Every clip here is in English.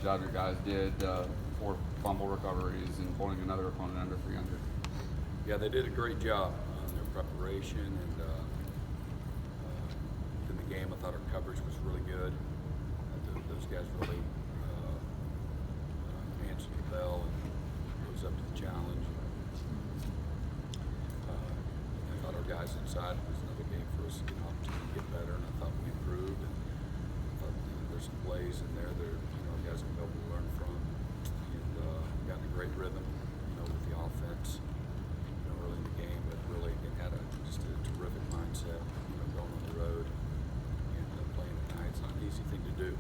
Job your guys did, 4 fumble recoveries and holding another opponent under 300. Yeah, they did a great job on their preparation, and in the game, I thought our coverage was really good. Those guys really answered the bell and rose up to the challenge. I thought our guys inside was another game for us to get an opportunity to get better, and I thought we improved. And I thought there's some plays in there that our guys will be able to learn from, and got in a great rhythm, with the offense. Early in the game, but really again had just a terrific mindset, going on the road and playing at night. It's not an easy thing to do.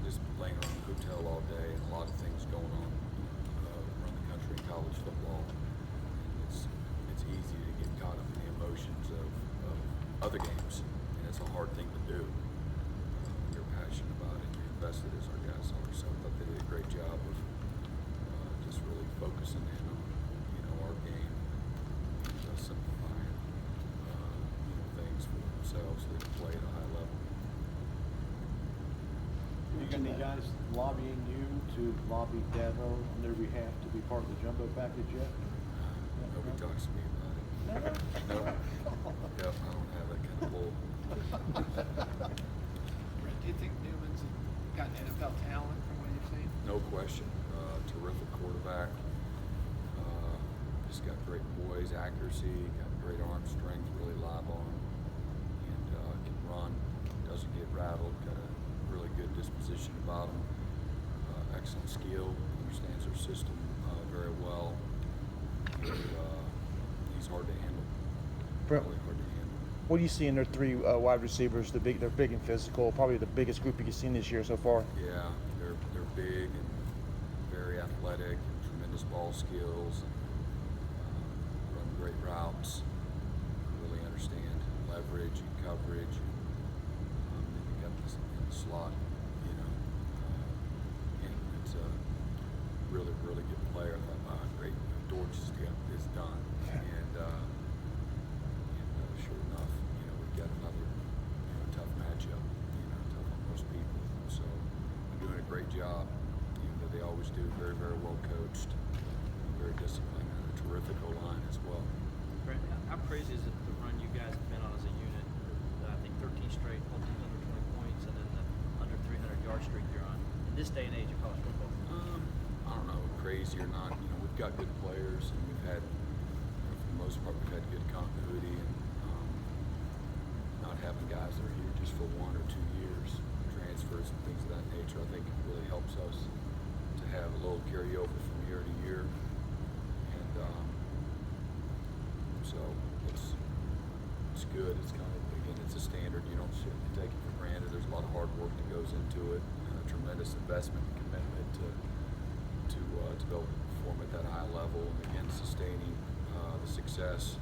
Just playing around the hotel all day and a lot of things going on around the country in college football. And it's easy to get caught up in the emotions of other games, and it's a hard thing to do. You're passionate about it, you're invested as our guys are. So I thought they did a great job of just really focusing in on our game and simplifying things for themselves so they can play at a high level. You got any guys lobbying you to lobby Dabo on their behalf to be part of the jumbo package yet? Nobody talks to me about it. Never? No. Yep, I don't have that kind of pull. Brent, do you think Newman's got NFL talent from what you've seen? No question. Terrific quarterback. He's got great poise, accuracy, got great arm strength, really live arm, and can run, doesn't get rattled, got a really good disposition about him, excellent skill, understands our system very well, and he's hard to handle, Brent, really hard to handle. what do you see in their 3 wide receivers? They're big and physical. Probably the biggest group you've seen this year so far. Yeah, they're big and very athletic, and tremendous ball skills, and run great routes, really understand leverage and coverage. Then you got this in the slot, and it's a really, really good player. I thought, wow, great. George just got this done, and sure enough, we've got another tough matchup, tough on most people. So they're doing a great job. They always do. Very, very well coached, very disciplined, and a terrific O-line as well. Brent, how crazy is it the run you guys have been on as a unit? I think 13 straight, whole team's under 20 points, and then the under 300-yard streak you're on. In this day and age of college football. I don't know, crazy or not. We've got good players, and we've had, for the most part, we've had good continuity, and not having guys that are here just for 1 or 2 years, transfers and things of that nature, I think really helps us to have a little carryover from year to year. And so it's good. It's kind of, again, it's a standard. You don't take it for granted. There's a lot of hard work that goes into it, tremendous investment and commitment to be able to perform at that high level, and again, sustaining the success,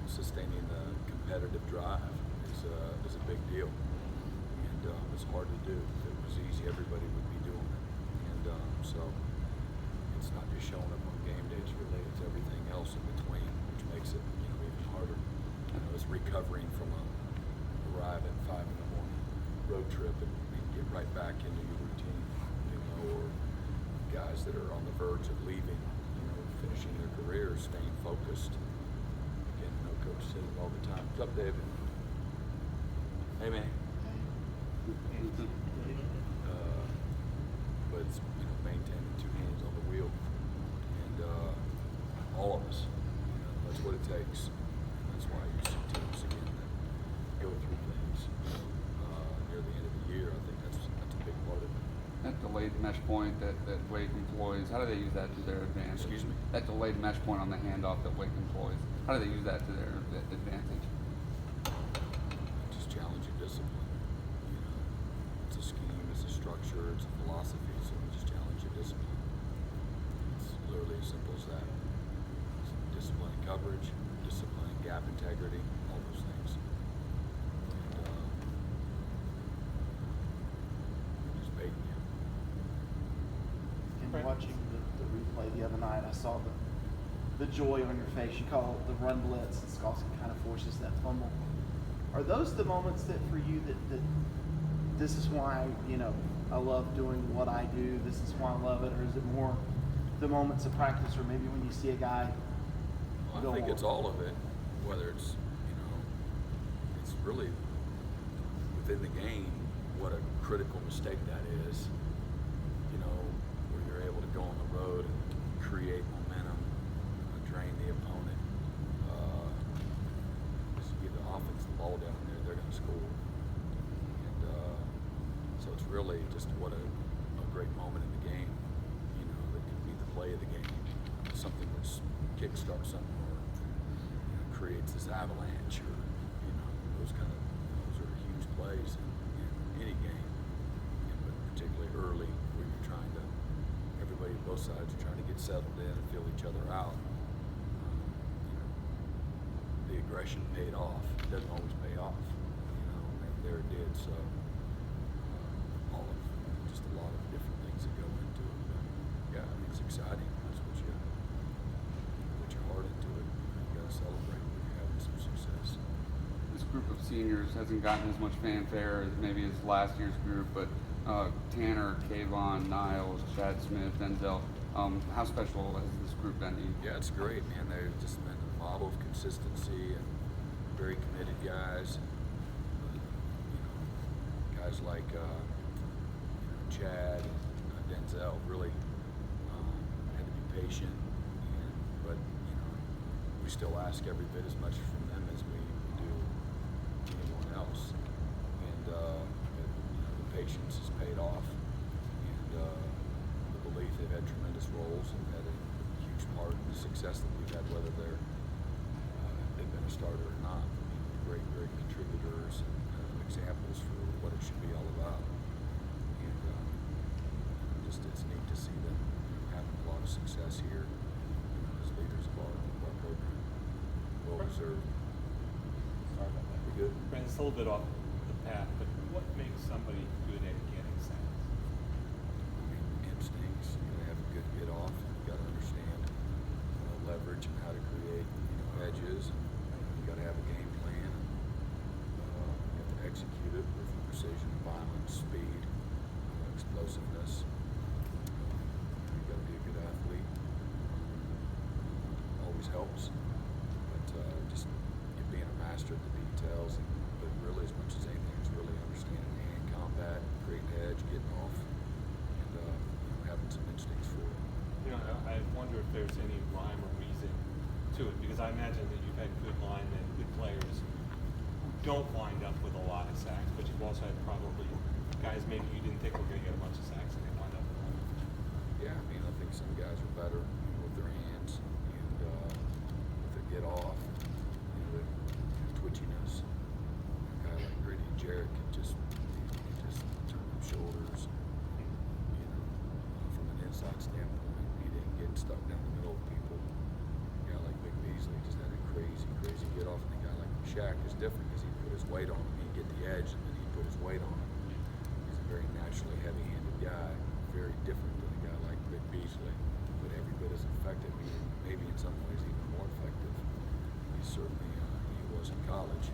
sustaining the competitive drive is a big deal, and it's hard to do. If it was easy, everybody would be doing it, and so it's not just showing up on game day. It's related to everything else in between, which makes it even harder. It's recovering from a arrive at 5 in the morning road trip and get right back into your routine, or guys that are on the verge of leaving, finishing their careers, staying focused. Again, coach says it all the time. What's up, David? Hey, man. But it's maintaining 2 hands on the wheel, and all of us. That's what it takes. And that's why you see teams again that go through things near the end of the year. I think that's a big part of it. That delayed mesh point that Wake employs, how do they use that to their advantage? Excuse me? That delayed mesh point on the handoff that Wake employs, how do they use that to their advantage? Just challenge your discipline. It's a scheme, it's a structure, it's a philosophy, so we just challenge your discipline. It's literally as simple as that. It's discipline and coverage, discipline and gap integrity, all those things. And just baiting you. In watching the replay the other night, I saw the joy on your face. You call it the run blitz, and Skowski kind of forces that fumble. Are those the moments that for you that this is why, I love doing what I do, this is why I love it, or is it more the moments of practice, or maybe when you see a guy Well, I think it's all of it, whether it's, it's really within the game what a critical mistake that is, where you're able to go on the road and create momentum, drain the opponent. If you give the offense the ball down there, they're going to score. And so it's really just what a great moment in the game, that could be the play of the game. Something that's kickstarts something or creates this avalanche or those are huge plays in any game, but particularly early where you're trying to everybody both sides are trying to get settled in and feel each other out. The aggression paid off. It doesn't always pay off, and there it did. So all of just a lot of different things that go into it. But yeah, it's exciting. That's what you put your heart into it. You got to celebrate when you're having some success. This group of seniors hasn't gotten as much fanfare as maybe as last year's group, but Tanner, Kayvon, Niles, Chad Smith, Denzel, how special has this group been to you? Yeah, it's great, man. They've just been a model of consistency and very committed guys. Guys like Chad and Denzel really had to be patient, but we still ask every bit as much from them as we do anyone else. And the patience has paid off, and the belief they've had tremendous roles and had a huge part in the success that we've had, whether they've been a starter or not. Great contributors and examples for what it should be all about. And it's neat to see them having a lot of success here as leaders of our program. Well deserved. Sorry about that. We good? Brent, it's a little bit off the path, but what makes somebody good at getting sacks? Instincts. You gotta have a good get off. You gotta understand leverage and how to create edges. You gotta have a game plan. You have to execute it with precision, violence, speed, explosiveness. You gotta be a good athlete. Always helps. But just being a master of the details, but really as much as anything, it's really understanding hand combat, creating edge, getting off, and having some instincts for it. I wonder if there's any rhyme or reason to it, because I imagine that you've had good linemen, good players who don't wind up with a lot of sacks, but you've also had probably guys maybe you didn't think were going to get a bunch of sacks and they wind up with one. Yeah, I think some guys are better with their hands and with their get off, the twitchiness. A guy like Grady Jarrett can just turn them shoulders. From an inside standpoint, he didn't get stuck down the middle of people. A guy like Big Beasley just had a crazy get off. And a guy like Shaq is different because he put his weight on him. He'd get the edge and then he'd put his weight on him. He's a very naturally heavy-handed guy, very different than a guy like Big Beasley, but every bit as effective, maybe in some ways even more effective. He certainly he was in college.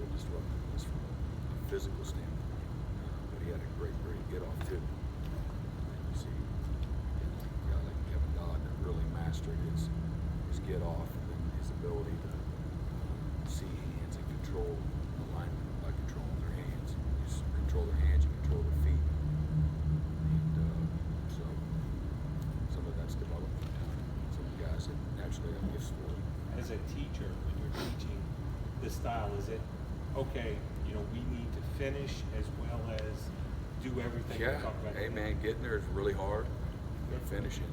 The disruptive was from a physical standpoint, but he had a great get off too. And you see a guy like Kevin Dodd that really mastered his get off and then his ability to see hands and control alignment by controlling their hands. You control their hands, you control their feet. And so some of that's developed from time. Some guys that naturally have gifts for it. As a teacher, when you're teaching this style, is it okay, we need to finish as well as do everything we Yeah, talk about? hey man, getting there is really hard. But finishing,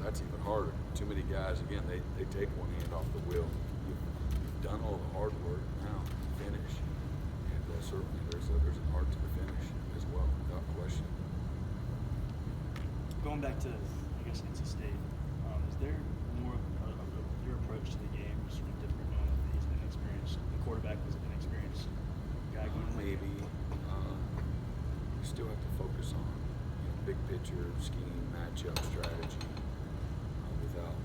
that's even harder. Too many guys, again, they take one hand off the wheel. You've done all the hard work, now finish. And certainly there's an art to the finish as well, without question. Going back to, I guess, NC State, is there more of your approach to the game sort of different knowing that he's been experienced, the quarterback was an experienced guy going in? Maybe. You still have to focus on big picture, scheme, matchup, strategy, without,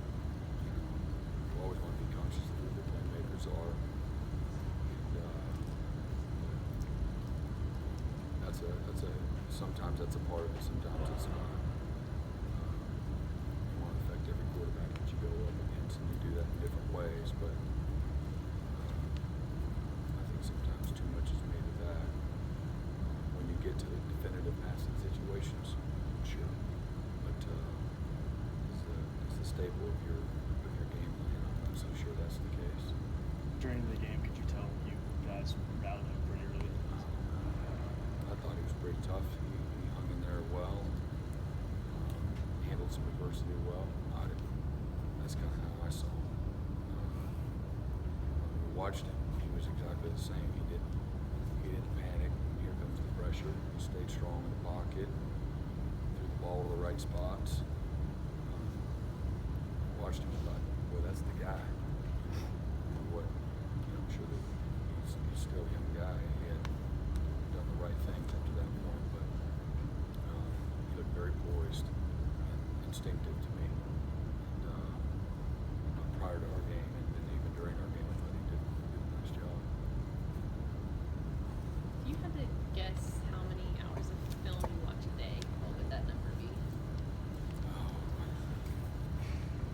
you always want to be conscious of who the playmakers are. And sometimes that's a part of it, sometimes it's not. You want to affect every quarterback that you go up against, and you do that in different ways, but I think sometimes too much is made of that. When you get to the definitive passing situations, sure, but it's the staple of your game plan. I'm not so sure that's the case. During the game, could you tell you guys routed him pretty early? I thought he was pretty tough. He hung in there well, handled some adversity well. That's kind of how I saw him. When we watched him, he was exactly the same. He didn't panic. Here comes the pressure. He stayed strong in the pocket, threw the ball to the right spots. Watched him and thought, boy, that's the guy. I'm sure that he's still a young guy. He had done the right things up to that point, but he looked very poised and instinctive to me. And prior to our game and even during our game, I thought he did a nice job. If you had to guess how many hours of film you watch a day, what would that number be? Oh,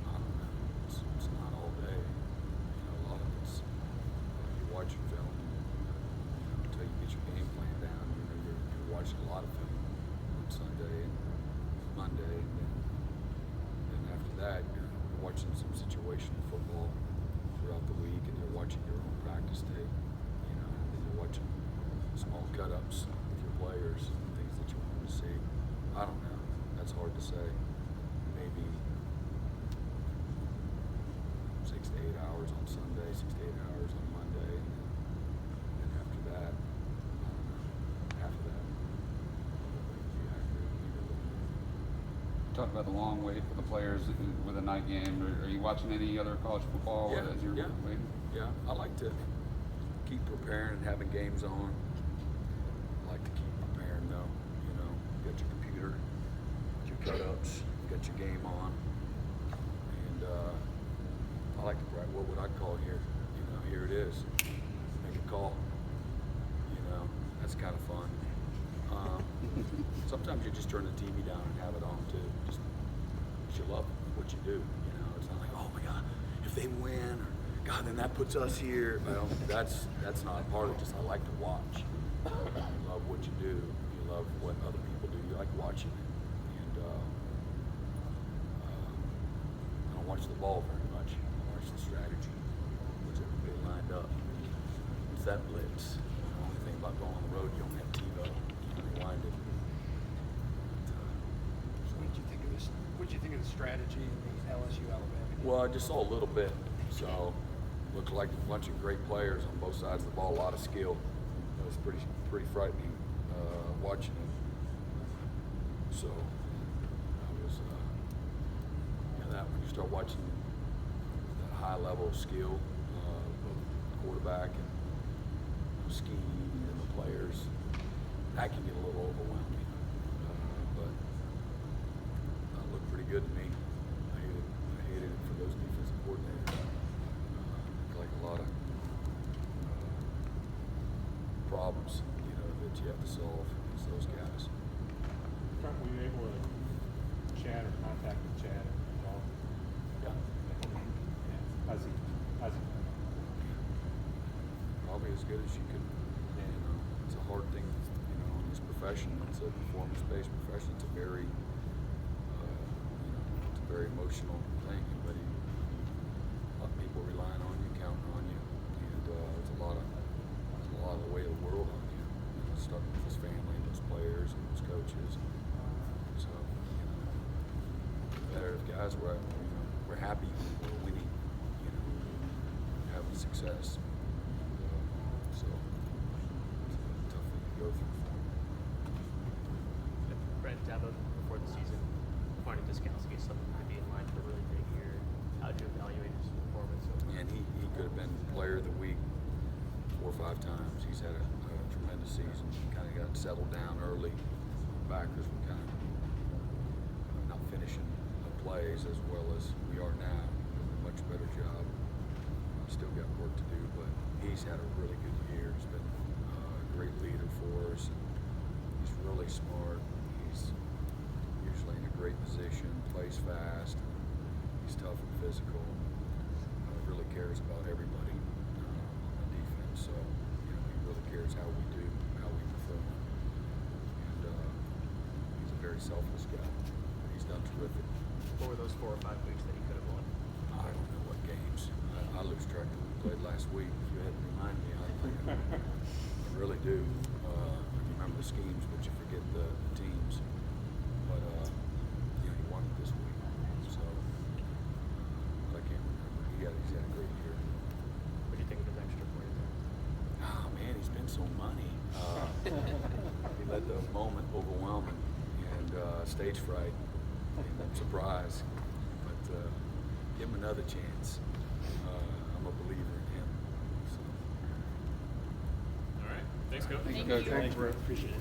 I don't know. It's not all day. A lot of it's you watch your film until you get your game plan down. You're watching a lot of film on Sunday and Monday, and then after that you're watching some situational football throughout the week, and you're watching your own practice tape. And then you're watching small cut-ups with your players, things that you want to see. I don't know. That's hard to say. Maybe 6 to 8 hours on Sunday, 6 to 8 hours on Monday, and after that, I don't know, half of that. Be accurate, maybe a little more. Talk about the long wait for the players with a night game. Are you watching any other college football as you're waiting? Yeah, I like to keep preparing and having games on. I like to keep preparing though. You got your computer, your cut-ups, you got your game on, and I like to write. What would I call here? Here it is. Make a call. That's kind of fun. Sometimes you just turn the TV down and have it on too. Just you love what you do. It's not like, oh my God, if they win, or God, then that puts us here. Well, that's not part of it. Just I like to watch. You love what you do. You love what other people do. You like watching it. And I don't watch the ball very much. I watch the strategy. What's everybody lined up? What's that blitz? The only thing about going on the road, you don't have TiVo. You can rewind it. What did you think of this? What did you think of the strategy in the LSU Alabama game? Well, I just saw a little bit. So, looked like a bunch of great players on both sides of the ball. A lot of skill. It was pretty frightening watching it. So, I was that when you start watching that high level of skill, both quarterback and scheme and the players, that can get a little overwhelming. But that looked pretty good to me. I hated it for those defensive coordinators. Like a lot of problems, that you have to solve against those guys. Brent, were you able to chat or contact with Chad at all? Yeah. How's he? Probably as good as you could. It's a hard thing, in this profession. It's a performance-based profession. It's a very, emotional thing. But a lot of people relying on you, counting on you, and it's a lot of the weight of the world on you. Starting with his family and his players and his coaches. So, competitive guys, we're happy when we're winning, having success. So, it's a tough thing to go through for him. Brent, before the season, finding discounts against something could be in line for a really big year. How would you evaluate his performance? And he could have been player of the week 4 or 5 times. He's had a tremendous season. He kind of got settled down early. Backers were kind of not finishing the plays as well as we are now. Doing a much better job. Still got work to do, but he's had a really good year. He's been a great leader for us. great position, plays fast. He's tough and physical. Really cares about everybody on the defense. So, you know, he really cares how we do, how we perform. And he's a very selfless guy. He's done terrific. What were those 4 or 5 weeks that he could have won? I don't know what games. I lose track of who we played last week. If you hadn't reminded me, I really do. You remember the schemes, but you forget the teams. But you know, he won it this week. So, but I can't remember. He's had a great year. What do you think of his extra point there? Oh man, he's been so money. He let the moment overwhelm him and stage fright and surprise. But give him another chance. I'm a believer in him. So. All right. Thanks, Coach. Thank Coach. you. Thanks, Brent. Appreciate it.